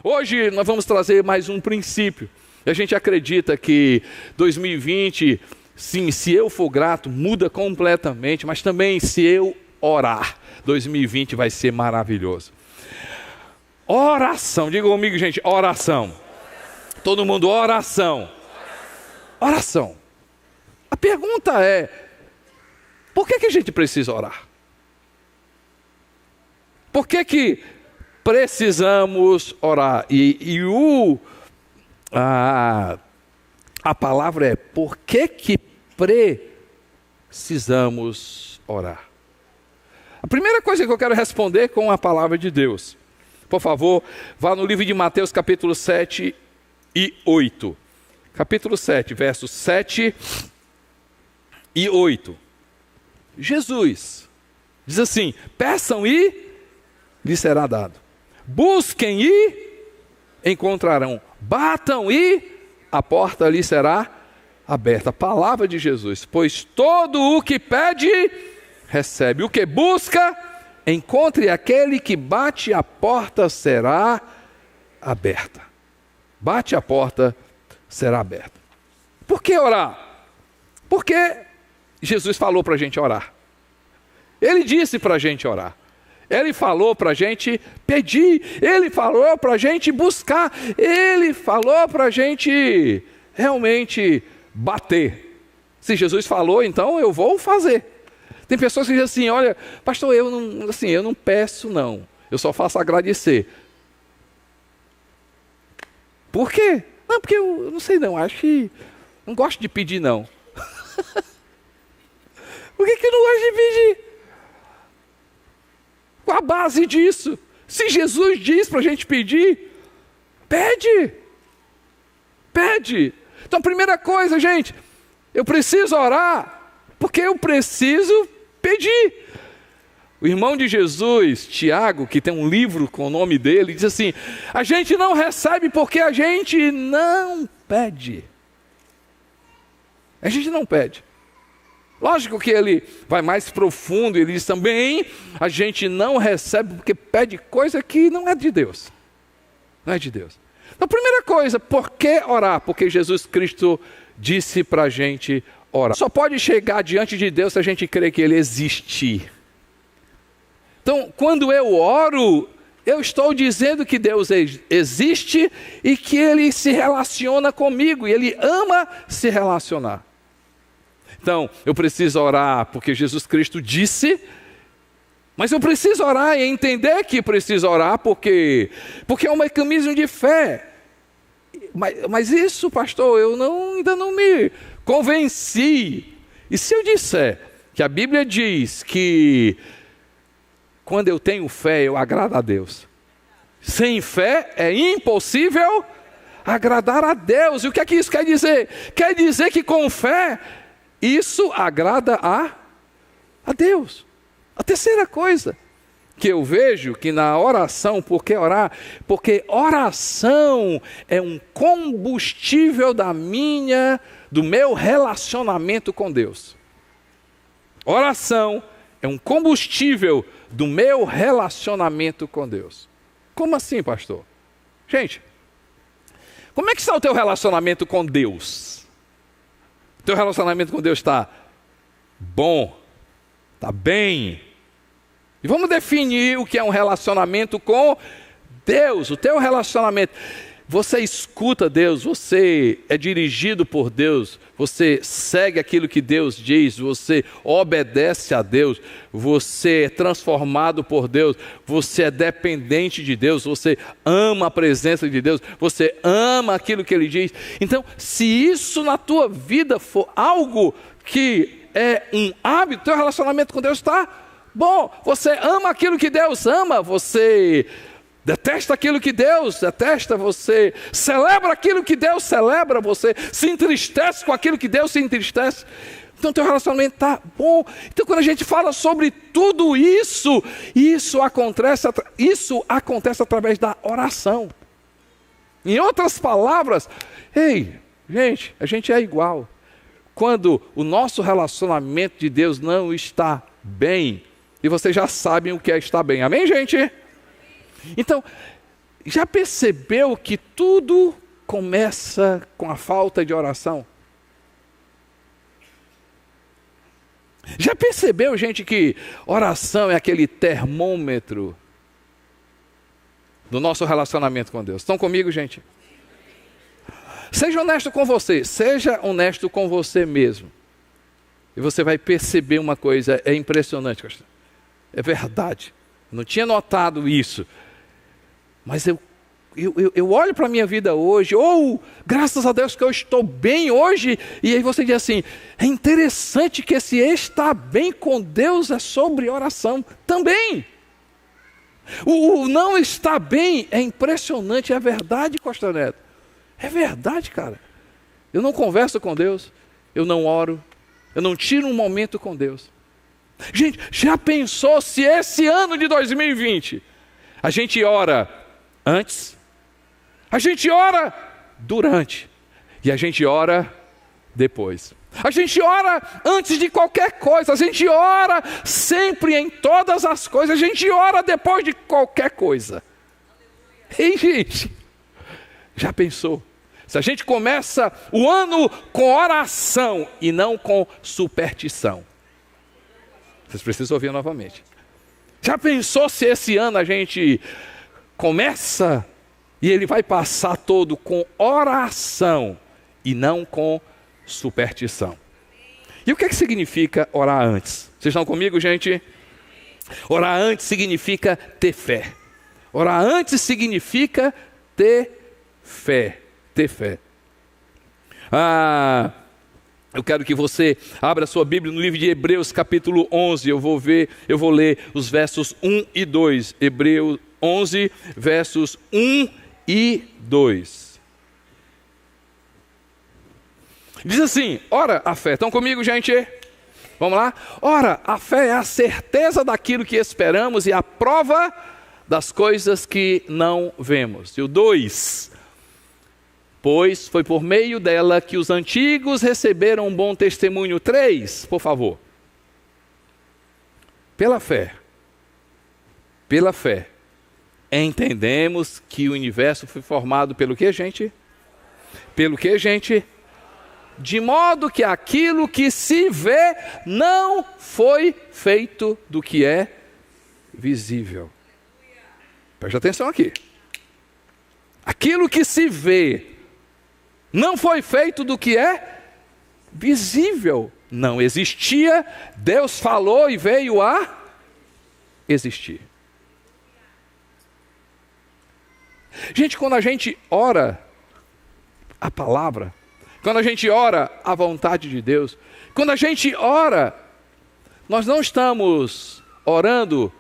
Hoje nós vamos trazer mais um princípio. A gente acredita que 2020, sim, se eu for grato, muda completamente, mas também se eu orar, 2020 vai ser maravilhoso. Oração, diga comigo, gente, oração. Todo mundo, oração. Oração. A pergunta é, por que a gente precisa orar? Por que precisamos orar? A palavra é, por que precisamos orar? A primeira coisa que eu quero responder com a palavra de Deus. Por favor, vá no livro de Mateus capítulo 7 e 8. Capítulo 7, versos 7 e 8. Jesus diz assim, peçam e lhes será dado. Busquem e encontrarão. Batam e a porta lhes será aberta. A palavra de Jesus. Pois todo o que pede, recebe. O que busca, encontre. Aquele que bate, a porta será aberta. Bate, a porta será aberta. Por que orar? Porque Jesus falou para a gente orar. Ele disse para a gente orar. Ele falou para a gente pedir. Ele falou para a gente buscar. Ele falou para a gente realmente bater. Se Jesus falou, então eu vou fazer. Tem pessoas que dizem assim, olha, pastor, eu não peço não. Eu só faço agradecer. Por quê? Não, porque eu não sei não, acho que não gosto de pedir não. Por que eu não gosto de pedir? Qual a base disso? Se Jesus diz para a gente pedir, pede. Pede. Então a primeira coisa, gente, eu preciso orar, porque eu preciso pedir. O irmão de Jesus, Tiago, que tem um livro com o nome dele, diz assim, a gente não recebe porque a gente não pede. A gente não pede. Lógico que ele vai mais profundo, ele diz também, a gente não recebe porque pede coisa que não é de Deus. Não é de Deus. Então, primeira coisa, por que orar? Porque Jesus Cristo disse para a gente orar. Só pode chegar diante de Deus se a gente crer que Ele existe. Então, quando eu oro, eu estou dizendo que Deus existe e que Ele se relaciona comigo e Ele ama se relacionar. Então, eu preciso orar porque Jesus Cristo disse, mas eu preciso orar e entender que preciso orar porque é um mecanismo de fé. Mas isso, pastor, eu ainda não me convenci. E se eu disser que a Bíblia diz que quando eu tenho fé, eu agrado a Deus. Sem fé é impossível agradar a Deus. E o que é que isso quer dizer? Quer dizer que com fé, isso agrada a Deus. A terceira coisa que eu vejo que na oração, por que orar? Porque oração é um combustível do meu relacionamento com Deus. Oração é um combustível do meu relacionamento com Deus. Como assim, pastor? Gente, como é que está o teu relacionamento com Deus? O teu relacionamento com Deus está bom? Está bem? E vamos definir o que é um relacionamento com Deus. O teu relacionamento, você escuta Deus, você é dirigido por Deus, você segue aquilo que Deus diz, você obedece a Deus, você é transformado por Deus, você é dependente de Deus, você ama a presença de Deus, você ama aquilo que Ele diz. Então, se isso na tua vida for algo que é um hábito, teu relacionamento com Deus está bom, você ama aquilo que Deus ama, você detesta aquilo que Deus detesta, você celebra aquilo que Deus celebra, você se entristece com aquilo que Deus se entristece. Então teu relacionamento está bom. Então quando a gente fala sobre tudo isso, isso acontece através da oração. Em outras palavras, gente, a gente é igual. Quando o nosso relacionamento de Deus não está bem, e vocês já sabem o que é estar bem. Amém, gente? Então, Já percebeu que tudo começa com a falta de oração? Já percebeu, gente, que oração é aquele termômetro do nosso relacionamento com Deus? Estão comigo, gente? Seja honesto com você, seja honesto com você mesmo. E você vai perceber uma coisa, é impressionante, pastor. É verdade. Não tinha notado isso. Mas eu olho para a minha vida hoje, graças a Deus que eu estou bem hoje, e aí você diz assim, é interessante que esse estar bem com Deus é sobre oração também. O não estar bem é impressionante, é verdade, Costa Neto. É verdade, cara. Eu não converso com Deus, eu não oro, eu não tiro um momento com Deus. Gente, já pensou se esse ano de 2020 a gente ora antes, a gente ora durante e a gente ora depois? A gente ora antes de qualquer coisa, a gente ora sempre em todas as coisas, a gente ora depois de qualquer coisa. Ei, gente, já pensou? Se a gente começa o ano com oração e não com superstição. Vocês precisam ouvir novamente. Já pensou se esse ano a gente começa e ele vai passar todo com oração e não com superstição? E o que significa orar antes? Vocês estão comigo, gente? Orar antes significa ter fé. Orar antes significa ter fé. Ter fé. Eu quero que você abra sua Bíblia no livro de Hebreus, capítulo 11. Eu vou ler os versos 1 e 2. Hebreus 11, versos 1 e 2. Diz assim: ora, a fé. Estão comigo, gente? Vamos lá? Ora, a fé é a certeza daquilo que esperamos e a prova das coisas que não vemos. E o 2. Pois foi por meio dela que os antigos receberam um bom testemunho. 3, por favor. Pela fé, entendemos que o universo foi formado pelo que, gente? Pelo que, gente? De modo que aquilo que se vê não foi feito do que é visível. Preste atenção aqui. Aquilo que se vê não foi feito do que é visível. Não existia, Deus falou e veio a existir. Gente, quando a gente ora a palavra, quando a gente ora a vontade de Deus, quando a gente ora, nós não estamos orando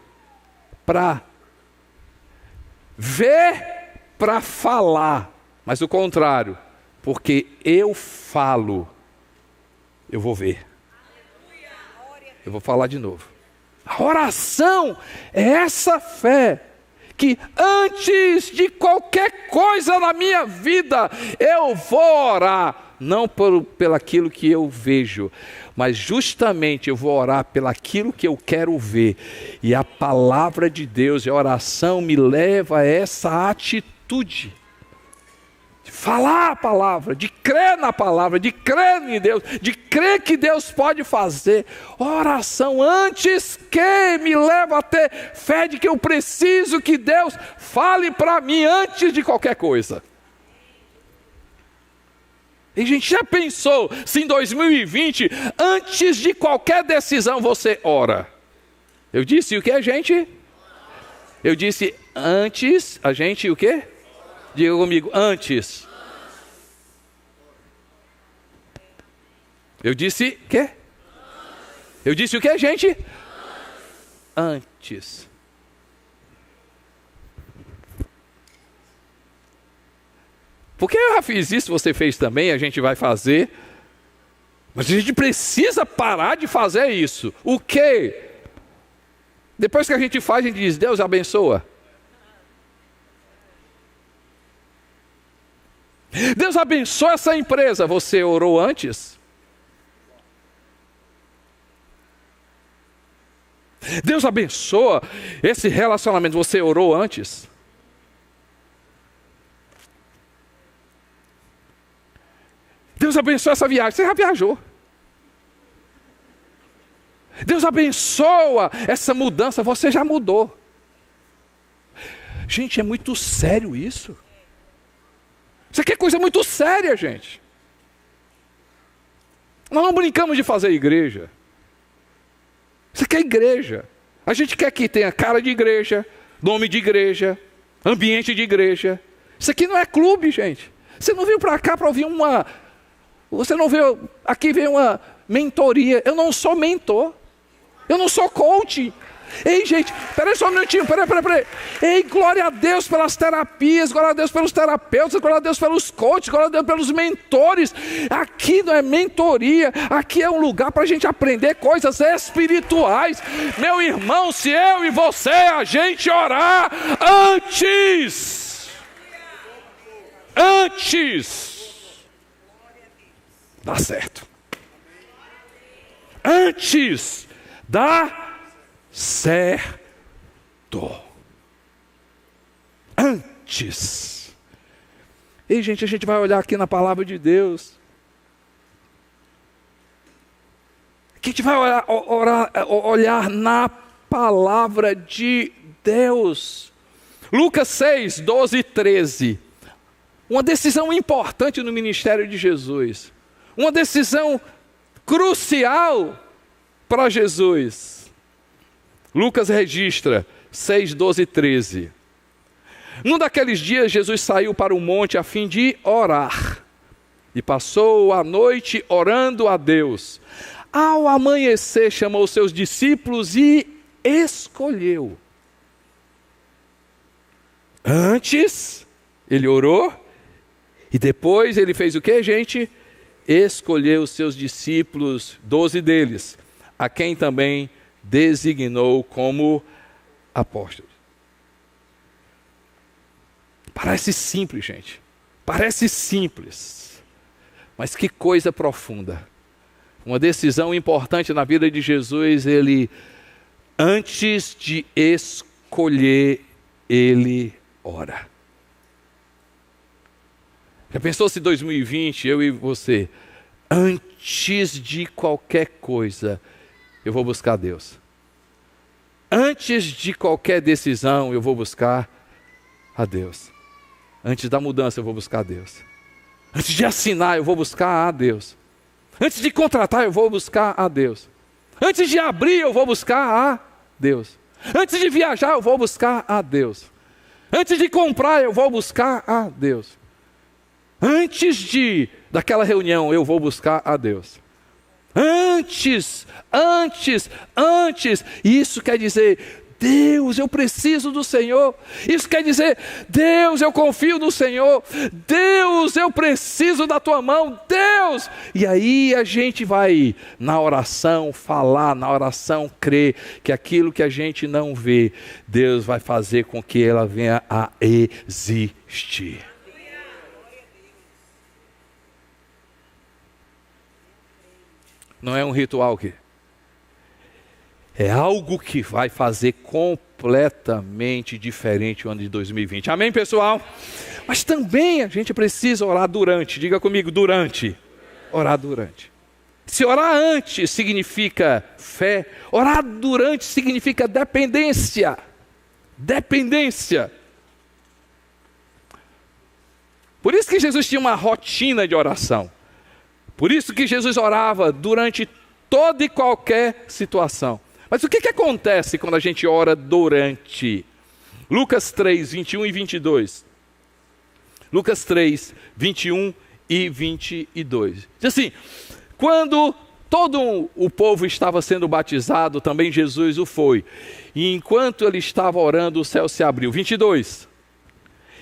para ver, para falar, mas o contrário. Porque eu falo, eu vou ver. Eu vou falar de novo. A oração é essa fé que antes de qualquer coisa na minha vida, eu vou orar, não pelaquilo que eu vejo, mas justamente eu vou orar pelaquilo que eu quero ver. E a palavra de Deus e a oração me leva a essa atitude. Falar a palavra, de crer na palavra, de crer em Deus, de crer que Deus pode fazer. Oração antes que me leva a ter fé de que eu preciso que Deus fale para mim antes de qualquer coisa. E a gente já pensou se em 2020, antes de qualquer decisão você ora? Eu disse o que, gente? Eu disse antes, a gente o quê? Diga comigo, antes. Eu disse o quê? Eu disse o quê, gente? Antes. Porque eu já fiz isso, você fez também, a gente vai fazer. Mas a gente precisa parar de fazer isso. O quê? Depois que a gente faz, a gente diz, Deus abençoa. Deus abençoa essa empresa. Você orou antes? Deus abençoa esse relacionamento. Você orou antes? Deus abençoa essa viagem. Você já viajou. Deus abençoa essa mudança. Você já mudou. Gente, é muito sério isso. Isso aqui é coisa muito séria, gente. Nós não brincamos de fazer igreja. Isso aqui é igreja. A gente quer que tenha cara de igreja, nome de igreja, ambiente de igreja. Isso aqui não é clube, gente. Você não veio para cá para ouvir uma... Você não veio... Aqui veio uma mentoria. Eu não sou mentor. Eu não sou coach. Ei, gente, peraí só um minutinho, peraí. Ei, glória a Deus pelas terapias, glória a Deus pelos terapeutas, glória a Deus pelos coaches, glória a Deus pelos mentores. Aqui não é mentoria, aqui é um lugar para a gente aprender coisas espirituais. Meu irmão, se eu e você, a gente orar antes, dá certo. Antes dá certo. Antes. E gente, a gente vai olhar aqui na palavra de Deus. A gente vai olhar na palavra de Deus. Lucas 6, 12 e 13. Uma decisão importante no ministério de Jesus. Uma decisão crucial para Jesus. Lucas registra 6, 12 e 13. Num daqueles dias, Jesus saiu para o monte a fim de orar. E passou a noite orando a Deus. Ao amanhecer, chamou seus discípulos e escolheu. Antes, ele orou. E depois ele fez o que, gente? Escolheu os seus discípulos, 12 deles, a quem também designou como apóstolos. Parece simples, gente. Parece simples. Mas que coisa profunda. Uma decisão importante na vida de Jesus, ele, antes de escolher, ele ora. Já pensou se 2020, eu e você, antes de qualquer coisa, eu vou buscar Deus. Antes de qualquer decisão, eu vou buscar a Deus. Antes da mudança, eu vou buscar a Deus. Antes de assinar, eu vou buscar a Deus. Antes de contratar, eu vou buscar a Deus. Antes de abrir, eu vou buscar a Deus. Antes de viajar, eu vou buscar a Deus. Antes de comprar, eu vou buscar a Deus. Antes daquela reunião, eu vou buscar a Deus. Antes. Isso quer dizer, Deus, eu preciso do Senhor. Isso quer dizer, Deus, eu confio no Senhor. Deus, eu preciso da tua mão. Deus. E aí a gente vai na oração falar, na oração crer que aquilo que a gente não vê, Deus vai fazer com que ela venha a existir. Não é um ritual aqui. É algo que vai fazer completamente diferente o ano de 2020. Amém, pessoal? Mas também a gente precisa orar durante. Diga comigo, durante. Orar durante. Se orar antes significa fé, orar durante significa dependência. Dependência. Por isso que Jesus tinha uma rotina de oração. Por isso que Jesus orava durante toda e qualquer situação. Mas o que acontece quando a gente ora durante? Lucas 3, 21 e 22. Lucas 3, 21 e 22. Diz assim, quando todo o povo estava sendo batizado, também Jesus o foi. E enquanto ele estava orando, o céu se abriu. 22.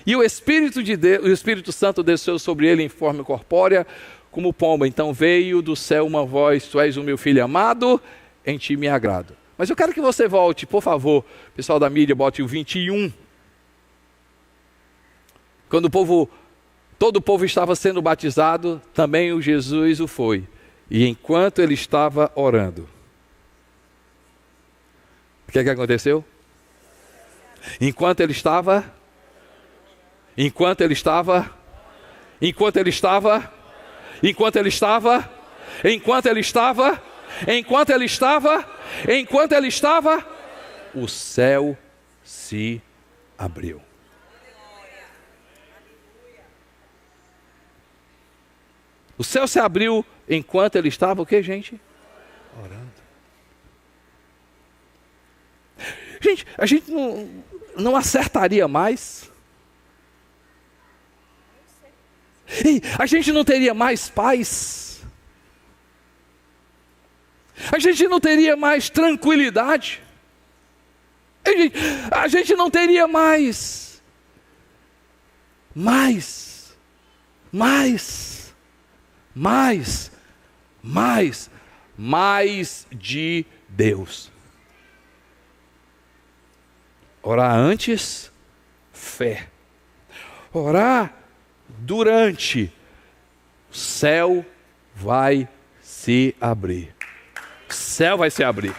E o Espírito de Deus, o Espírito Santo desceu sobre ele em forma corpórea, como pomba. Então veio do céu uma voz, tu és o meu filho amado, em ti me agrado. Mas eu quero que você volte, por favor, pessoal da mídia, bote o 21. Quando todo o povo estava sendo batizado, também o Jesus o foi. E enquanto ele estava orando, o que aconteceu? Enquanto ele estava Enquanto ele estava, o céu se abriu. O céu se abriu enquanto ele estava o quê, gente? Orando. Gente, a gente não acertaria mais? E a gente não teria mais paz? A gente não teria mais tranquilidade? A gente não teria mais de Deus. Orar antes, fé. Orar durante, o céu vai se abrir. O céu vai se abrir.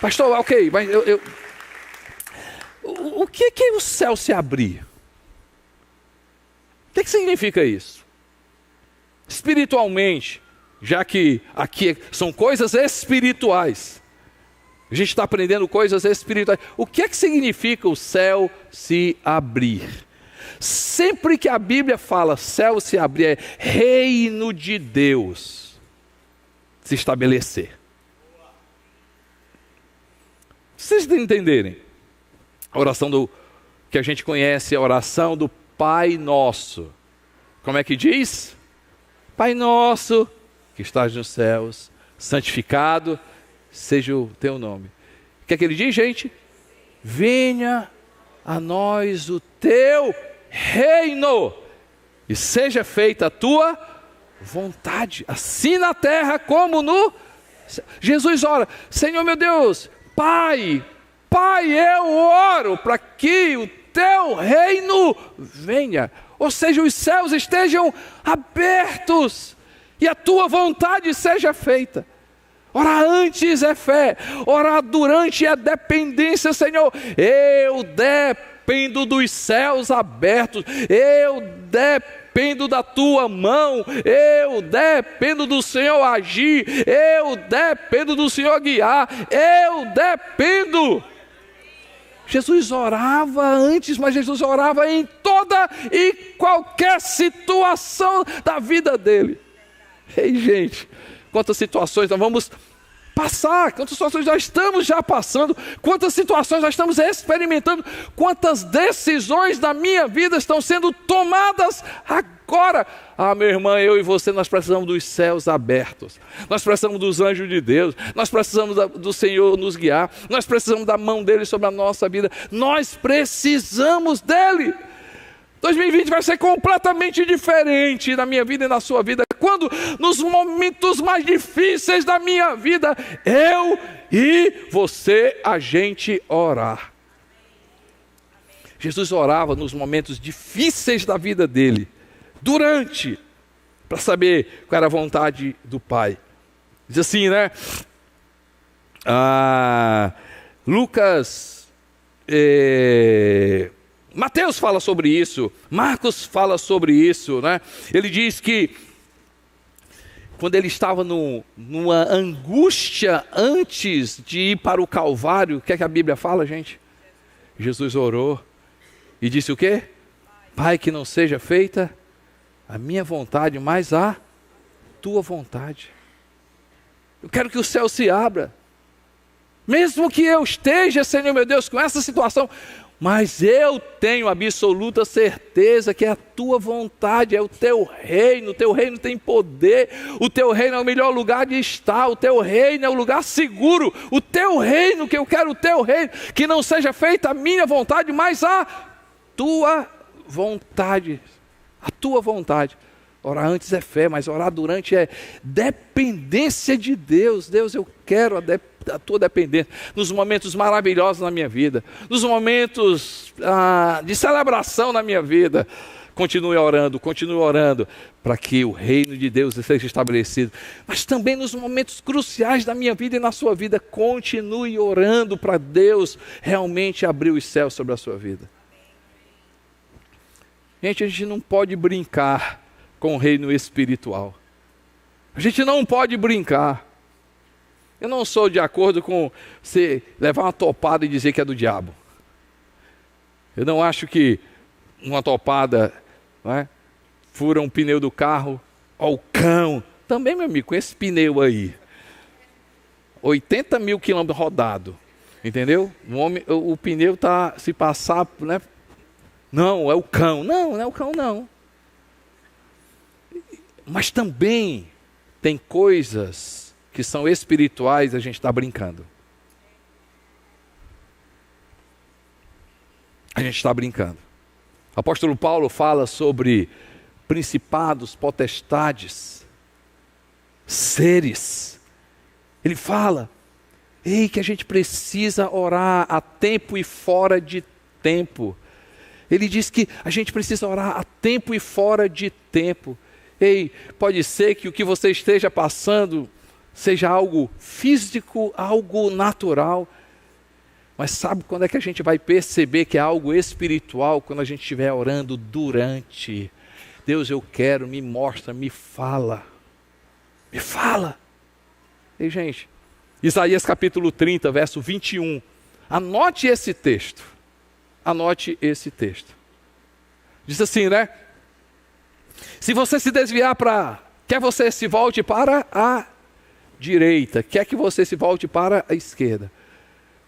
Pastor, ok, mas o que é o céu se abrir? O que significa isso? Espiritualmente, já que aqui são coisas espirituais, a gente está aprendendo coisas espirituais. O que significa o céu se abrir? Sempre que a Bíblia fala céu se abrir, é reino de Deus se estabelecer. Vocês entenderem? A oração que a gente conhece, a oração do Pai Nosso. Como é que diz? Pai Nosso, que estás nos céus, santificado seja o teu nome. O que é que ele diz, gente? Venha a nós o teu reino e seja feita a tua vontade, assim na terra como no céu. Jesus ora, Senhor meu Deus, Pai, eu oro para que o teu reino venha, ou seja, os céus estejam abertos e a tua vontade seja feita. Orar antes é fé, orar durante é dependência, Senhor. Eu dependo dos céus abertos, eu dependo da tua mão, eu dependo do Senhor agir, eu dependo do Senhor guiar, eu dependo. Jesus orava antes, mas Jesus orava em toda e qualquer situação da vida dele. Ei, gente, quantas situações nós vamos passar, quantas situações nós estamos já passando, quantas situações nós estamos experimentando, quantas decisões da minha vida estão sendo tomadas agora. Ah, minha irmã, eu e você, nós precisamos dos céus abertos, nós precisamos dos anjos de Deus, nós precisamos do Senhor nos guiar, nós precisamos da mão dele sobre a nossa vida, nós precisamos dele. 2020 vai ser completamente diferente na minha vida e na sua vida, quando nos momentos mais difíceis da minha vida, eu e você, a gente orar. Jesus orava nos momentos difíceis da vida dele, para saber qual era a vontade do Pai. Diz assim, né? Mateus fala sobre isso, Marcos fala sobre isso, né? Ele diz que quando ele estava numa angústia antes de ir para o Calvário, o que é que a Bíblia fala, gente? Jesus orou e disse o quê? Pai, que não seja feita a minha vontade, mas a tua vontade. Eu quero que o céu se abra, mesmo que eu esteja, Senhor meu Deus, com essa situação, mas eu tenho absoluta certeza que é a tua vontade, é o teu reino tem poder, o teu reino é o melhor lugar de estar, o teu reino é o lugar seguro, o teu reino, que eu quero o teu reino, que não seja feita a minha vontade, mas a tua vontade, a tua vontade. Orar antes é fé, mas orar durante é dependência de Deus. Deus, eu quero a tua dependência, nos momentos maravilhosos na minha vida, nos momentos de celebração na minha vida. Continue orando, para que o reino de Deus seja estabelecido. Mas também nos momentos cruciais da minha vida e na sua vida, continue orando para Deus realmente abrir os céus sobre a sua vida. Gente, a gente não pode brincar com o reino espiritual. A gente não pode brincar. Eu não sou de acordo com você levar uma topada e dizer que é do diabo. Eu não acho que uma topada, não é, fura um pneu do carro, ó o cão. Também, meu amigo, com esse pneu aí, 80 mil quilômetros rodado, entendeu? O pneu está, se passar, né? Não, é o cão. Não é o cão, não. Mas também tem coisas que são espirituais, a gente está brincando. A gente está brincando. O apóstolo Paulo fala sobre principados, potestades, seres. Ele fala, que a gente precisa orar a tempo e fora de tempo. Ele diz que a gente precisa orar a tempo e fora de tempo. Pode ser que o que você esteja passando seja algo físico, algo natural. Mas sabe quando é que a gente vai perceber que é algo espiritual? Quando a gente estiver orando durante. Deus, eu quero, me mostra, me fala. Me fala. Gente, Isaías capítulo 30, verso 21. Anote esse texto. Anote esse texto. Diz assim, né? Se você se desviar quer você se volte para a direita, quer que você se volte para a esquerda.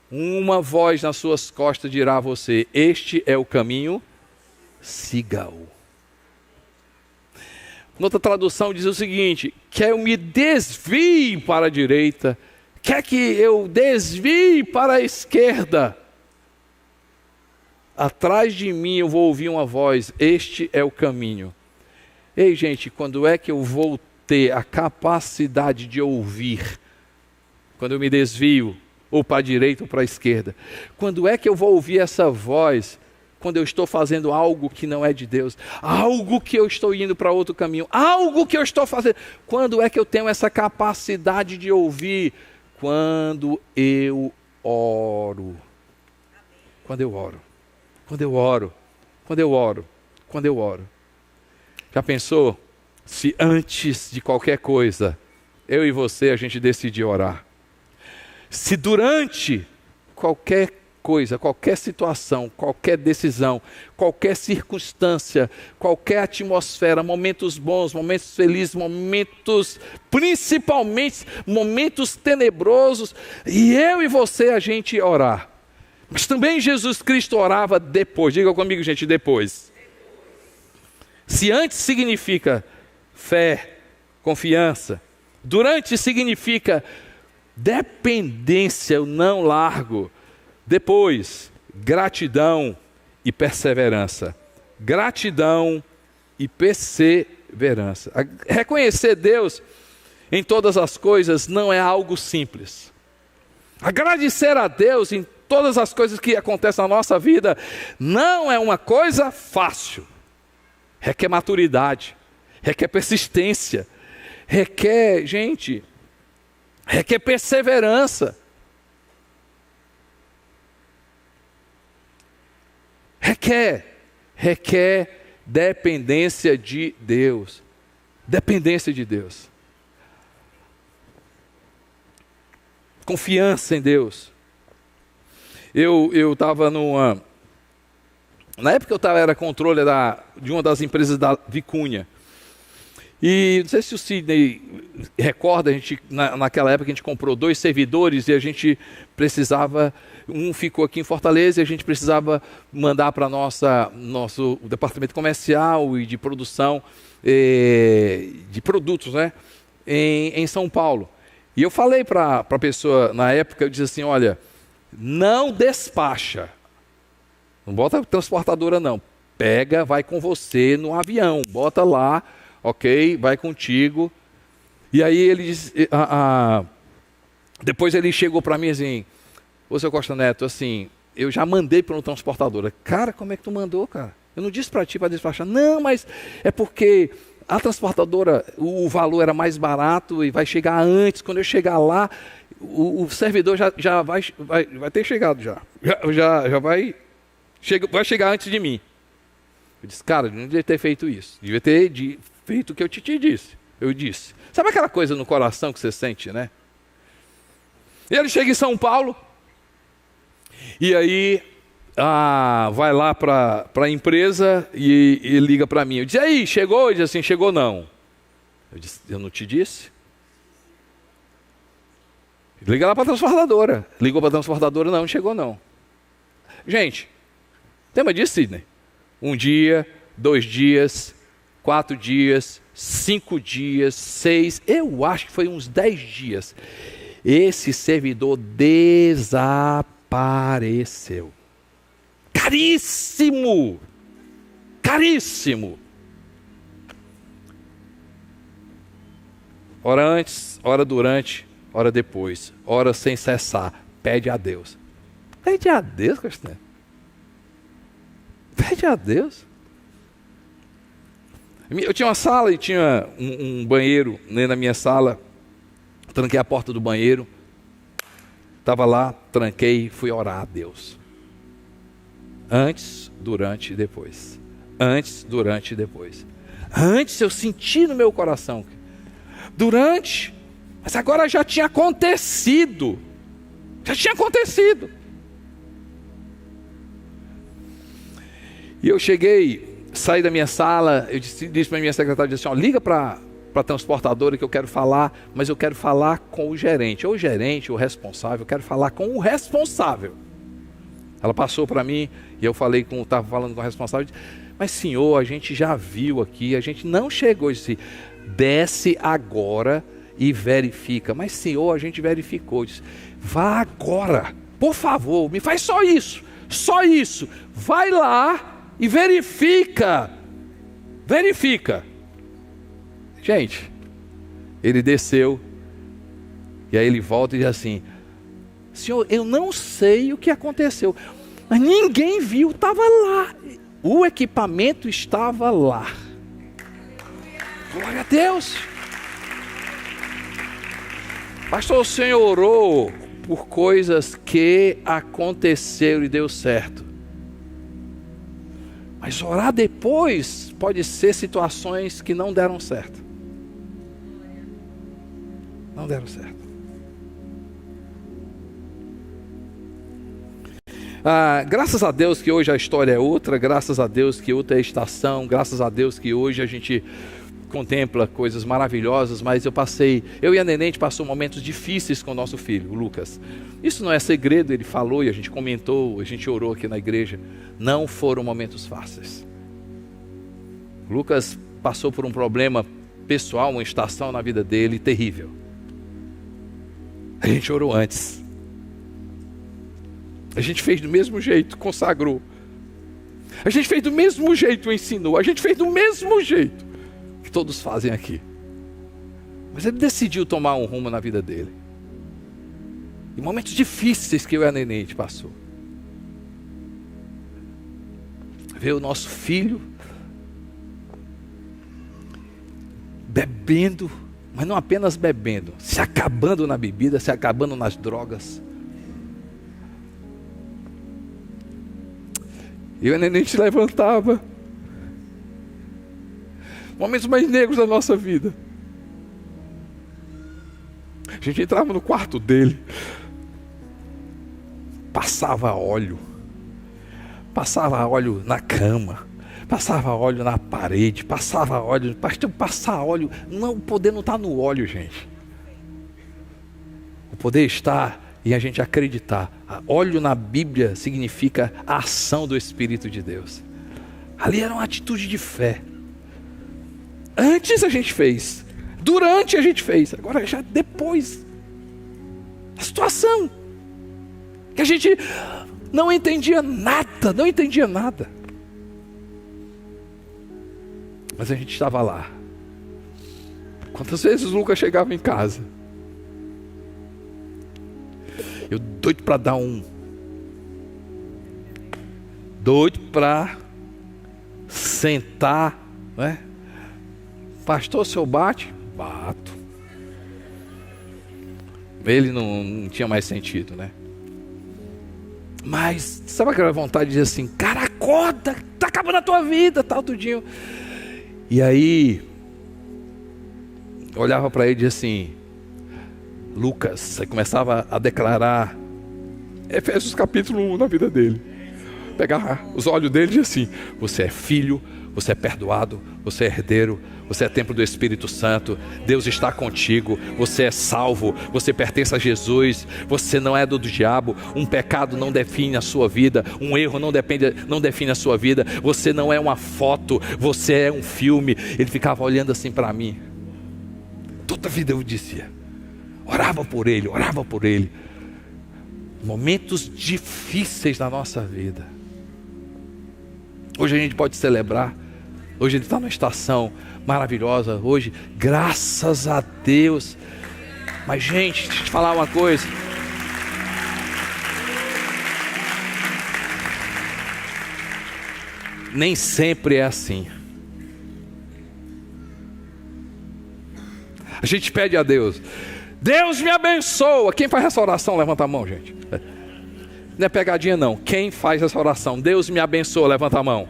Uma voz nas suas costas dirá a você, este é o caminho, siga-o. Noutra tradução diz o seguinte, quer eu me desvie para a direita, quer que eu desvie para a esquerda. Atrás de mim eu vou ouvir uma voz, este é o caminho. Gente, quando é que eu vou ter a capacidade de ouvir? Quando eu me desvio, ou para a direita ou para a esquerda. Quando é que eu vou ouvir essa voz? Quando eu estou fazendo algo que não é de Deus. Algo que eu estou indo para outro caminho. Algo que eu estou fazendo. Quando é que eu tenho essa capacidade de ouvir? Quando eu oro. Quando eu oro. Quando eu oro. Quando eu oro. Quando eu oro. Já pensou? Se antes de qualquer coisa, eu e você, a gente decidir orar. Se durante qualquer coisa, qualquer situação, qualquer decisão, qualquer circunstância, qualquer atmosfera, momentos bons, momentos felizes, momentos, principalmente momentos tenebrosos, e eu e você a gente orar. Mas também Jesus Cristo orava depois. Diga comigo, gente, depois. Se antes significa fé, confiança, durante significa dependência, eu não largo. Depois, gratidão e perseverança. Gratidão e perseverança. Reconhecer Deus em todas as coisas não é algo simples. Agradecer a Deus em todas as coisas que acontecem na nossa vida não é uma coisa fácil. Requer maturidade, requer persistência, requer perseverança. Requer dependência de Deus. Dependência de Deus. Confiança em Deus. Eu estava na época eu era controle de uma das empresas da Vicunha. E não sei se o Sidney recorda, naquela época a gente comprou 2 servidores e a gente precisava, um ficou aqui em Fortaleza e a gente precisava mandar para nosso departamento comercial e de produção de produtos, né, em São Paulo. E eu falei para a pessoa na época, eu disse assim, olha, não despacha, não bota transportadora não, pega, vai com você no avião, bota lá, ok, vai contigo. E aí ele disse, depois ele chegou para mim assim, ô seu Costa Neto, assim, eu já mandei para uma transportadora. Cara, como é que tu mandou, cara? Eu não disse para ti para despachar. Não, mas é porque a transportadora, o valor era mais barato e vai chegar antes. Quando eu chegar lá, o servidor já vai ter chegado já. Já vai chegar antes de mim. Eu disse, cara, eu não devia ter feito isso. Devia ter feito o que eu te disse. Eu disse. Sabe aquela coisa no coração que você sente, né? Ele chega em São Paulo, e aí vai lá para a empresa e liga para mim. Eu disse, aí, chegou? Ele disse assim, chegou não. Eu disse, eu não te disse? Liga lá para a transportadora. Ligou para a transportadora, não chegou não. Gente, tema disso, Sidney? 1 dia, 2 dias, 4 dias, 5 dias, 6, eu acho que foi uns 10 dias. Esse servidor desapareceu. Caríssimo! Caríssimo! Ora antes, ora durante, ora depois, ora sem cessar. Pede a Deus. Pede a Deus, Castanho. Pede a Deus. Eu tinha uma sala e tinha um banheiro, né, na minha sala. Tranquei a porta do banheiro. Estava lá, tranquei, fui orar a Deus. Antes, durante e depois. Antes, durante e depois. Antes eu senti no meu coração. Durante, mas agora já tinha acontecido. Já tinha acontecido. E eu cheguei, saí da minha sala, eu disse para a minha secretária, disse assim, liga para a transportadora que eu quero falar, mas eu quero falar com o gerente, ou o responsável, eu quero falar com o responsável. Ela passou para mim, e eu estava falando com o responsável, disse, mas senhor, a gente já viu aqui, a gente não chegou, eu disse, desce agora e verifica. Mas senhor, a gente verificou, eu disse, vá agora, por favor, me faz só isso, vai lá e verifica. Gente, ele desceu, e aí ele volta e diz assim, senhor, eu não sei o que aconteceu, mas ninguém viu, estava lá, o equipamento estava lá. Glória a Deus. Pastor, o senhor orou por coisas que aconteceram e deu certo. Mas orar depois pode ser situações que não deram certo. Não deram certo. Graças a Deus que hoje a história é outra, graças a Deus que outra é a estação, graças a Deus que hoje a gente contempla coisas maravilhosas, mas eu e a Neném passou momentos difíceis com o nosso filho, o Lucas. Isso não é segredo, ele falou e a gente comentou, a gente orou aqui na igreja. Não foram momentos fáceis. O Lucas passou por um problema pessoal, uma estação na vida dele terrível. A gente orou antes. A gente fez do mesmo jeito, consagrou. A gente fez do mesmo jeito, ensinou. A gente fez do mesmo jeito que todos fazem aqui. Mas ele decidiu tomar um rumo na vida dele. Em momentos difíceis que eu e a Nenê passou. Ver o nosso filho bebendo, mas não apenas bebendo, se acabando na bebida, se acabando nas drogas. E a Nenê te levantava. Momentos mais negros da nossa vida. A gente entrava no quarto dele, passava óleo na cama, passava óleo na parede, passava óleo, pastor, passar óleo, não, o poder não está no óleo, gente. O poder está em a gente acreditar. Óleo na Bíblia significa a ação do Espírito de Deus. Ali era uma atitude de fé. Antes a gente fez, durante a gente fez, agora já depois. A situação que a gente não entendia nada. Mas a gente estava lá. Quantas vezes o Lucas chegava em casa? Eu doido para dar doido para sentar, né? Pastor, o senhor bate? Bato. Ele não tinha mais sentido, né? Mas, sabe aquela vontade de dizer assim, cara, acorda, tá acabando a tua vida, tal, tudinho. E aí, Eu olhava para ele e dizia assim, Lucas, você começava a declarar Efésios capítulo 1 na vida dele. Pegava os olhos dele e dizia assim, você é filho, você é perdoado, você é herdeiro, você é templo do Espírito Santo, Deus está contigo, você é salvo, você pertence a Jesus, você não é do diabo, um pecado não define a sua vida, um erro não define a sua vida, você não é uma foto, você é um filme. Ele ficava olhando assim para mim, toda a vida eu dizia, orava por ele, momentos difíceis na nossa vida. Hoje a gente pode celebrar, hoje ele está numa estação maravilhosa, hoje, graças a Deus. Mas gente, deixa eu te falar uma coisa. Nem sempre é assim. A gente pede a Deus, Deus me abençoa. Quem faz essa oração, levanta a mão, gente. Não é pegadinha não. Quem faz essa oração, Deus me abençoa, levanta a mão.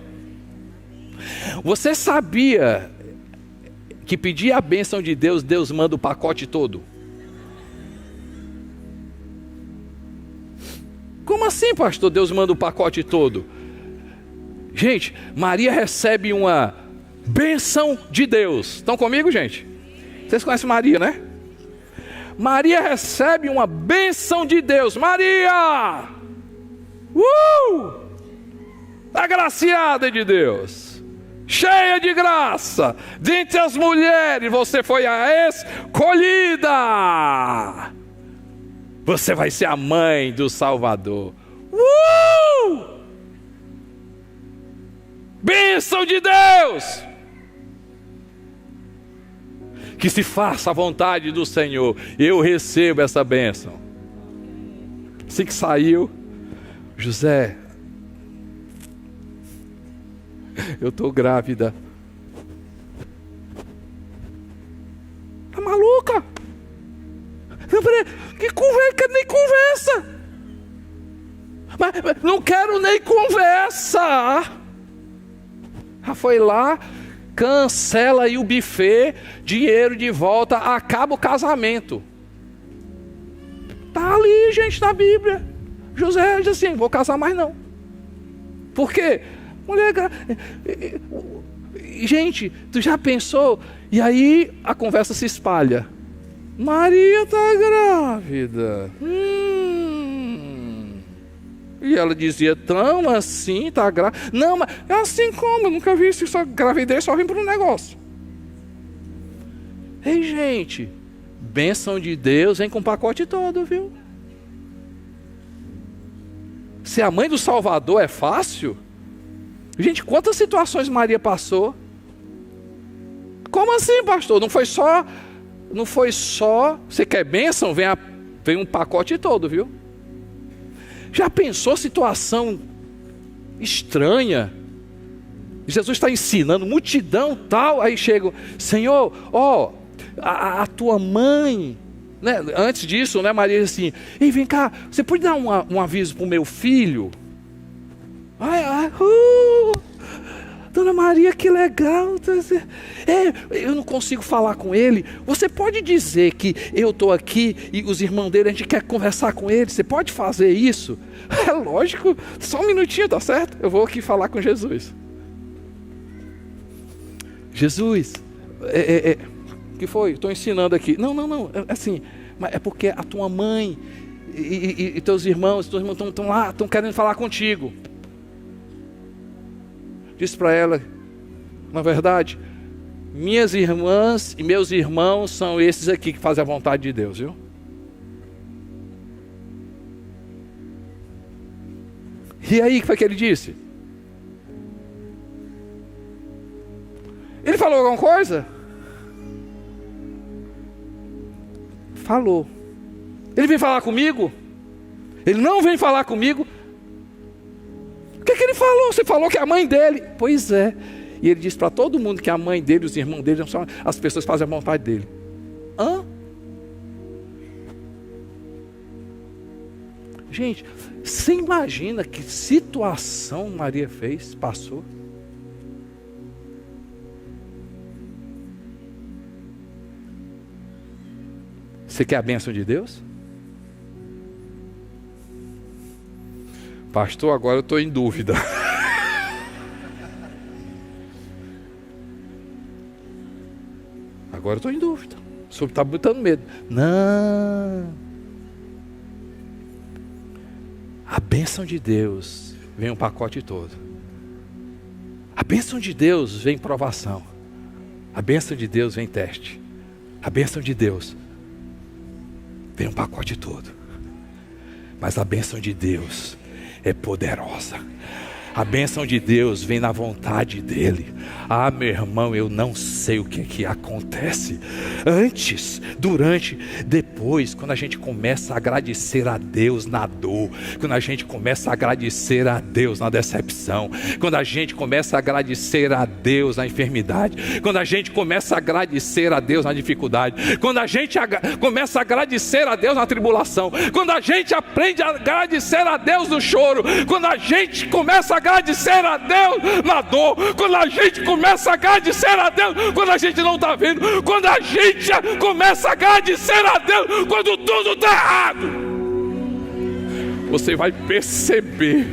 Você sabia que pedir a bênção de Deus, Deus manda o pacote todo? Como assim, pastor? Deus manda o pacote todo? Gente, Maria recebe uma bênção de Deus. Estão comigo, gente? Vocês conhecem Maria, né? Maria recebe uma bênção de Deus. Maria! Agraciada de Deus, cheia de graça, dentre as mulheres você foi a escolhida, você vai ser a mãe do Salvador. Bênção de Deus, que se faça a vontade do Senhor. Eu recebo essa bênção. Assim que saiu, José, eu estou grávida. Tá maluca? Que conversa, nem conversa. Mas não quero nem conversa. Já foi lá, cancela aí o buffet, dinheiro de volta, acaba o casamento. Tá ali, gente, na Bíblia. José diz assim, vou casar mais não. Por quê? Mulher, gente, tu já pensou? E aí a conversa se espalha. Maria está grávida. E ela dizia, tão assim, está grávida. Não, mas é assim como? Eu nunca vi isso, só gravidez só vem por um negócio. Ei, gente, bênção de Deus vem com o pacote todo, viu? Ser a mãe do Salvador é fácil? Gente, quantas situações Maria passou? Como assim, pastor? Não foi só, você quer bênção? Vem um pacote todo, viu? Já pensou situação estranha? Jesus está ensinando, multidão tal, aí chega, Senhor, a tua mãe, né? Antes disso, né, Maria diz assim, ei, vem cá, você pode dar um aviso para o meu filho? Dona Maria, que legal. Eu não consigo falar com ele. Você pode dizer que eu estou aqui e os irmãos dele, a gente quer conversar com ele. Você pode fazer isso? É lógico, só um minutinho, tá certo? Eu vou aqui falar com Jesus. Jesus, que foi? Estou ensinando aqui. Não, assim, mas é porque a tua mãe e teus irmãos estão lá, estão querendo falar contigo. Disse para ela, na verdade, minhas irmãs e meus irmãos são esses aqui que fazem a vontade de Deus, viu? E aí, o que foi que ele disse? Ele falou alguma coisa? Falou. Ele vem falar comigo? Ele não vem falar comigo? O que ele falou? Você falou que é a mãe dele. Pois é. E ele disse para todo mundo que a mãe dele, os irmãos dele, são as pessoas que fazem a vontade dele. Gente, você imagina que situação Maria passou? Você quer a bênção de Deus? Pastor, agora eu estou em dúvida. Agora eu estou em dúvida. O senhor está botando medo. Não. A bênção de Deus vem um pacote todo. A bênção de Deus vem provação. A bênção de Deus vem teste. A bênção de Deus vem um pacote todo. Mas a bênção de Deus é poderosa. A bênção de Deus vem na vontade dEle. Ah, meu irmão, eu não sei o que acontece antes, durante, depois, quando a gente começa a agradecer a Deus na dor, quando a gente começa a agradecer a Deus na decepção, quando a gente começa a agradecer a Deus na enfermidade, quando a gente começa a agradecer a Deus na dificuldade, quando a gente começa a agradecer a Deus na tribulação, quando a gente aprende a agradecer a Deus no choro, quando a gente começa a agradecer a Deus na dor, quando a gente começa a agradecer a Deus quando a gente não está vendo, quando a gente começa a agradecer a Deus quando tudo está errado, você vai perceber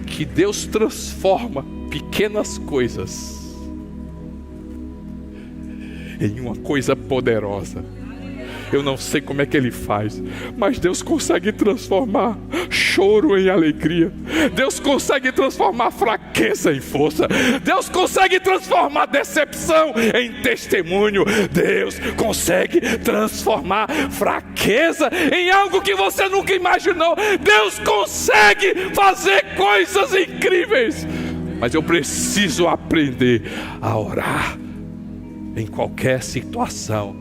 que Deus transforma pequenas coisas em uma coisa poderosa. Eu não sei como é que Ele faz, mas Deus consegue transformar choro em alegria. Deus consegue transformar fraqueza em força. Deus consegue transformar decepção em testemunho. Deus consegue transformar fraqueza em algo que você nunca imaginou. Deus consegue fazer coisas incríveis. Mas eu preciso aprender a orar em qualquer situação,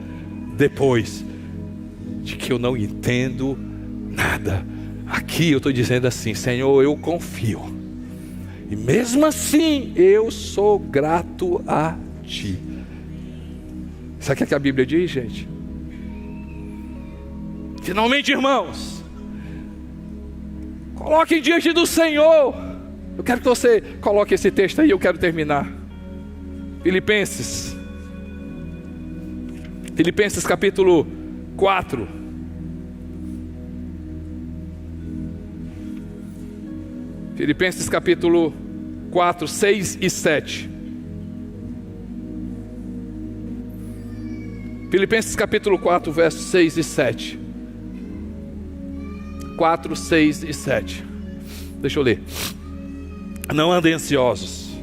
depois de que eu não entendo nada. Aqui eu estou dizendo assim: Senhor, eu confio, e mesmo assim eu sou grato a Ti. Sabe o que a Bíblia diz, gente? Finalmente, irmãos, coloquem diante do Senhor. Eu quero que você coloque esse texto aí, eu quero terminar. Filipenses capítulo 4. Filipenses capítulo 4, 6 e 7. Filipenses capítulo 4, versos 6 e 7. 4, 6 e 7. Deixa eu ler. Não andem ansiosos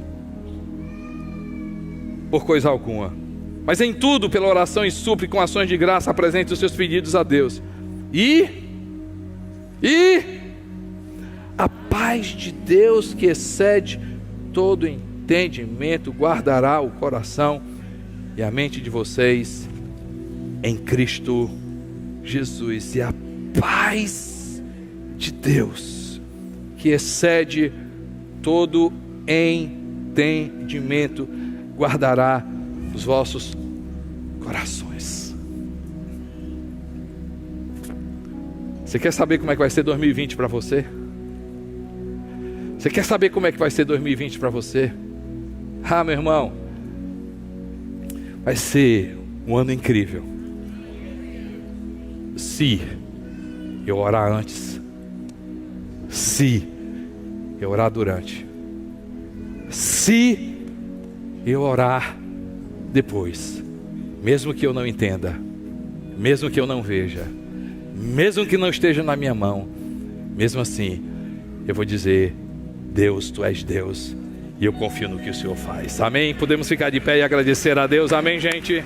por coisa alguma, mas em tudo, pela oração e súplica, com ações de graça, apresente os seus pedidos a Deus. E a paz de Deus, que excede todo entendimento, guardará o coração e a mente de vocês em Cristo Jesus. E a paz de Deus, que excede todo entendimento, guardará os vossos corações. Você quer saber como é que vai ser 2020 para você? Você quer saber como é que vai ser 2020 para você? Ah, meu irmão, vai ser um ano incrível se eu orar antes, se eu orar durante, se eu orar depois, mesmo que eu não entenda, mesmo que eu não veja, mesmo que não esteja na minha mão, mesmo assim eu vou dizer: Deus, Tu és Deus, e eu confio no que o Senhor faz. Amém? Podemos ficar de pé e agradecer a Deus. Amém, gente?